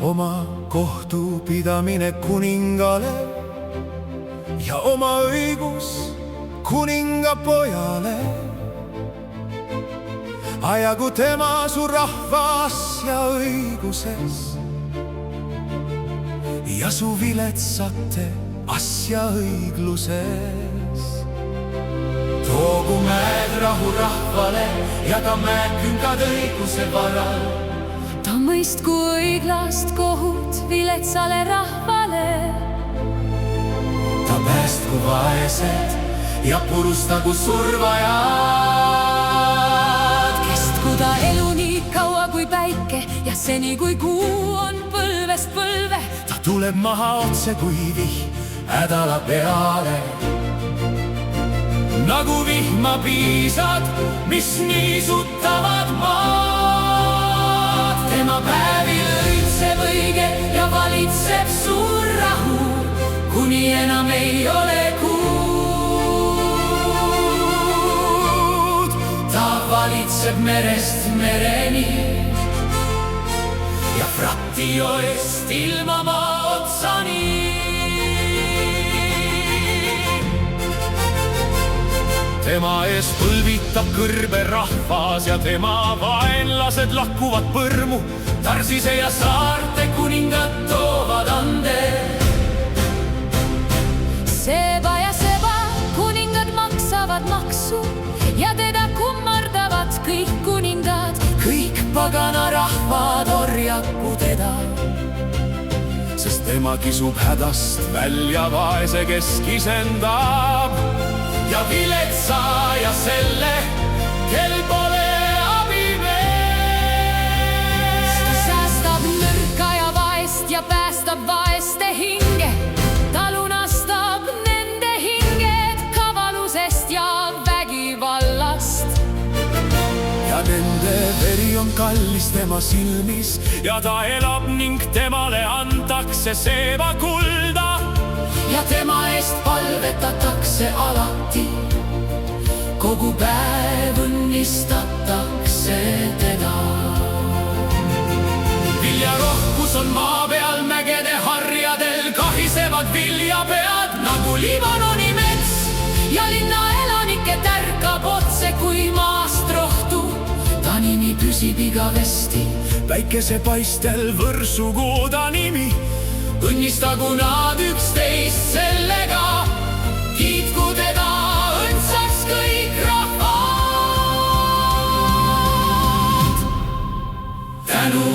oma kohtupidamine kuningale ja oma õigus kuningapojale. Ajagu tema su rahva asja õiguses ja su viletsate asja õigluses. Toogu mäed rahu rahvale ja ta mäekünkad õiguse varal. Ta mõistku õiglast kohut viletsale rahvale. Ta päästku vaesed ja purustagu survajad. Kestku ta elu nii kaua kui päike ja seni kui kuu on põlvest põlve. Ta tuleb maha otse kui vihm hädala peale. Nagu vihmapiisad, mis niisutavad maad. Tema päevil õitseb õige ja valitseb suur rahu, kuni enam ei ole kuud. Ta valitseb merest mereni ja Frati jõest ilma maa otsani. Tema ees põlvitab kõrbe rahvas ja tema vaenlased lakkuvad põrmu. Tarsise ja saarte kuningad toovad ande. Seba ja Seba kuningad maksavad maksu ja teda kummardavad kõik kuningad. Kõik pagana rahvad orjaku teda, sest tema kisub hädast välja vaese, kes kisendab. Ja viletsa ja selle, kel pole abimeest. Ta säästab nõrka ja vaest ja päästab vaeste hinge. Ta lunastab nende hinged kavalusest ja vägivallast. Ja nende veri on kallis tema silmis ja ta elab ning temale antakse Seba kulda. Ja tema eest palvetatakse alati, kogu päev õnnistatakse teda. Viljarohkus on maa peal, mägede harjadel kahisevad viljapead nagu Liibanoni mets. Ja linna elanike tärkab otse kui maast rohtu. Ta nimi püsib igavesti, päikesepaistel võrsugu ta nimi. Õnnistagu nad üksteist sellega, kiitku teda õndsaks kõik rahvad. Tänu